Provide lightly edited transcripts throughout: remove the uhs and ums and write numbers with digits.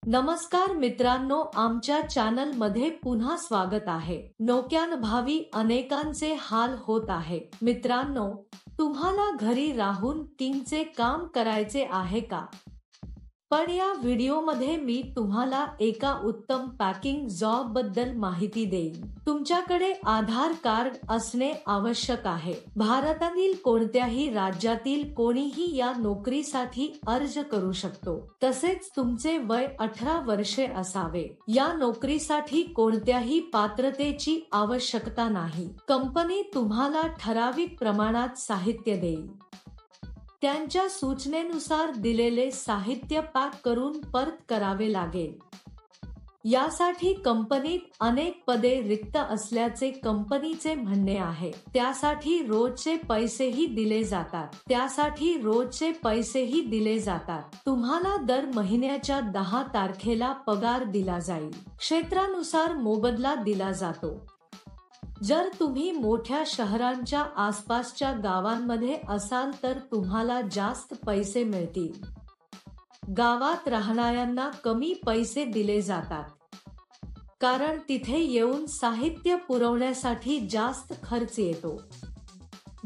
नमस्कार मित्रांनो, आमच्या चॅनल मध्ये पुन्हा स्वागत आहे। नोक्यानभावी अनेकांचे हाल होत आहे। मित्रांनो, तुम्हाला घरी राहून टीमचे काम करायचे आहे का? पण या व्हिडिओमध्ये मी तुम्हाला एका उत्तम पॅकिंग जॉब बद्दल माहिती देईन। तुमच्याकडे आधार कार्ड असणे आवश्यक आहे। भारतातील कोणत्याही राज्यातील कोणीही या नोकरीसाठी अर्ज करू शकतो। तसेच तुमचे वय 18 वर्षे असावे। या नोकरीसाठी कोणत्याही पात्रतेची आवश्यकता नाही। कंपनी तुम्हाला ठराविक प्रमाणात साहित्य देईल। त्यांच्या सूचनेनुसार दिलेले साहित्य पॅक करून परत करावे लागेल। यासाठी कंपनीत अनेक पदे रिक्त असल्याचे कंपनीचे म्हणणे आहे। त्यासाठी रोजचे पैसेही दिले जातात। तुम्हाला दर महिन्याच्या 10 तारखेला पगार दिला जाईल। क्षेत्रानुसार मोबदला दिला जातो। जर तुम्ही मोठ्या शहरांच्या आसपासच्या गावांमध्ये असाल तर तुम्हाला जास्त पैसे मिळतील। गावात राहणाऱ्यांना कमी पैसे दिले जातात, कारण तिथे येऊन साहित्य पुरवण्यासाठी जास्त खर्च येतो।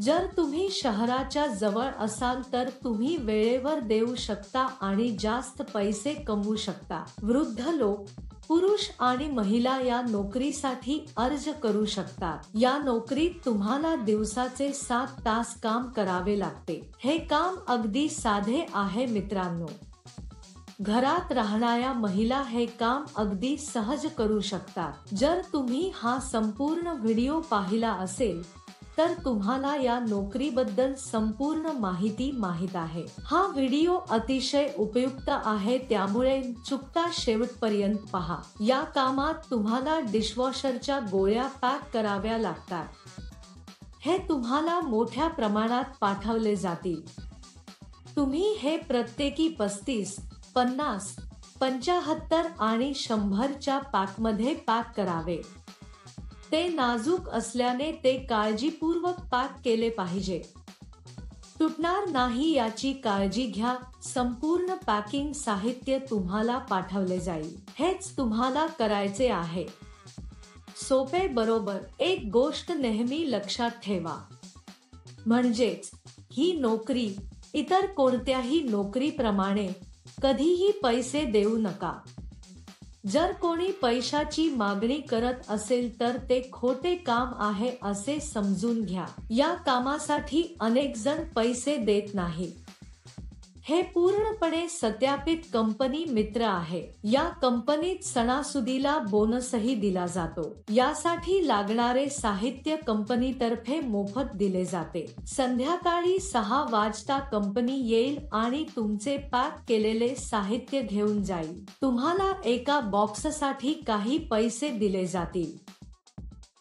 जर तुम्ही शहराच्या जवळ असाल तर तुम्ही वेळेवर देऊ शकता आणि जास्त पैसे कमवू शकता। वृद्ध लोक, पुरुष आणि महिला या नोकरीसाठी अर्ज करू शकतात। या नोकरीत तुम्हाला दिवसाचे 7 तास काम करावे लागते। हे काम अगदी साधे आहे मित्रांनो। घरात राहणाऱ्या महिला हे काम अगदी सहज करू शकतात। जर तुम्ही हा संपूर्ण व्हिडिओ पाहिला असेल तर तुम्हाला या नोकरीबद्दल संपूर्ण माहिती माहित आहे। हा व्हिडिओ अतिशय उपयुक्त आहे, त्यामुळे चुकता शेवटपर्यंत पहा। या कामात तुम्हाला डिशवॉशरच्या गोळ्या पॅक कराव्या लागतात। हे तुम्हाला मोठ्या प्रमाणात पाठवले जातील। तुम्ही हे प्रत्येकी 35, 50, 75 आणि 100च्या पॅकमध्ये पॅक करावे। ते नाजूक असल्याने ते काळजीपूर्वक पॅक केले पाहिजे। तुटणार नाही याची काळजी घ्या। संपूर्ण पॅकिंग साहित्य तुम्हाला पाठवले जाईल। हेच तुम्हाला करायचे आहे। सोपे बरोबर। एक गोष्ट नेहमी लक्षात ठेवा, म्हणजेच ही नोकरी इतर कोणत्याही नोकरीप्रमाणे कधीही पैसे देऊ नका। जर कोणी पैशाची मागणी करत असेल तर ते खोटे काम आहे असे समजून घ्या। या कामासाठी अनेक जण पैसे देत नाहीत। हे पूर्णपणे सत्यापित कंपनी मित्र आहे। या कंपनीत सणासुदीला बोनसही दिला जातो। यासाठी लागणारे साहित्य कंपनीतर्फे मोफत दिले जाते। संध्याकाळी 6 वाजता कंपनी येईल आणि तुमचे पॅक केलेले साहित्य घेऊन जाईल। तुम्हाला एका बॉक्ससाठी काही पैसे दिले जातील।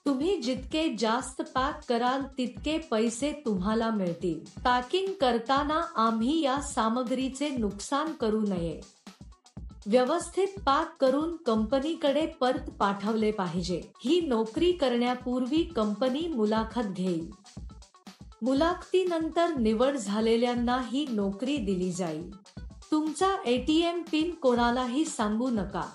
तुम्ही जितके जास्त पॅक कराल तितके पैसे तुम्हाला मिळतील। पॅकिंग करताना आम्ही या सामग्रीचे नुकसान करू नये। व्यवस्थित पॅक करून कंपनीकडे परत पाठवले पाहिजे। ही नोकरी करण्यापूर्वी कंपनी मुलाखत घेईल। मुलाखतीनंतर निवड झालेल्यांना ही नोकरी दिली जाईल। तुमचा ATM पिन कोणालाही सांगू नका,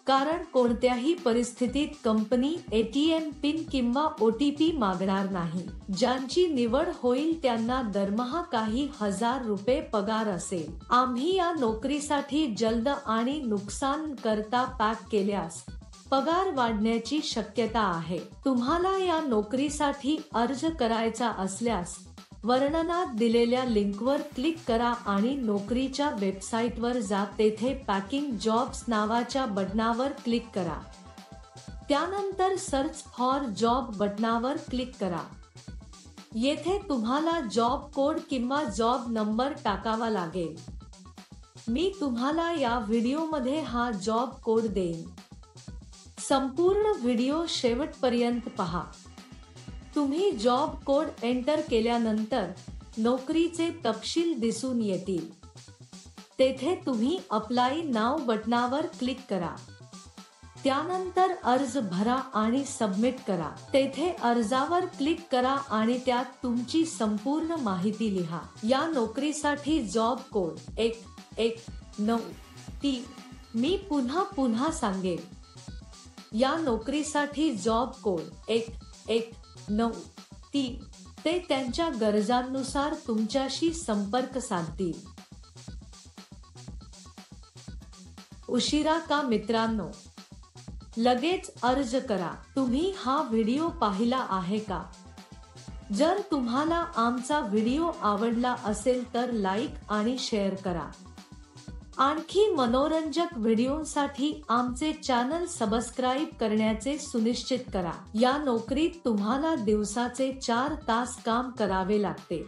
कारण कोणत्याही परिस्थितीत कंपनी ATM पिन किंवा OTP मागणार नाही। ज्यांची निवड होईल त्यांना दरमहा काही हजार रुपये पगार असेल। आम्ही या नोकरीसाठी जलद आणि नुकसान करता पॅक केल्यास पगार वाढण्याची शक्यता आहे। तुम्हाला या नोकरीसाठी अर्ज करायचा असल्यास वर्णनात दिलेल्या लिंकवर क्लिक करा आणि नोकरीच्या वेबसाईटवर जा। तेथे पॅकिंग जॉब्स नावाच्या बटनावर क्लिक करा। त्यानंतर सर्च फॉर जॉब बटनावर क्लिक करा। येथे तुम्हाला जॉब कोड किंवा जॉब नंबर टाकावा लागेल। मी तुम्हाला या व्हिडिओमध्ये हा जॉब कोड देईन। संपूर्ण व्हिडिओ शेवटपर्यंत पहा। तुम्ही जॉब कोड एंटर केल्यानंतर नोकरीचे तपशील दिसून येतील। तेथे तुम्ही अप्लाय नाव बटनावर क्लिक करा। त्यानंतर अर्ज भरा आणि सबमिट करा। तेथे अर्जावर क्लिक करा आणि त्यात तुमची संपूर्ण माहिती लिहा। या नोकरीसाठी जॉब कोड 1193 मी पुन्हा पुन्हा सांगेन, या नोकरीसाठी जॉब कोड 1193 ते त्यांच्या गरजांनुसार तुमच्याशी संपर्क साधतील. उशिरा का मित्रांनो? लगेच अर्ज करा. तुम्ही हा व्हिडिओ पाहिला आहे का? जर तुम्हाला आमचा व्हिडिओ आवडला असेल तर लाईक आणि शेअर करा. आणखी मनोरंजक व्हिडिओसाठी आमचे चॅनल सबस्क्राईब करण्याचे सुनिश्चित करा. या नोकरीत तुम्हाला दिवसाचे 4 तास काम करावे लागते.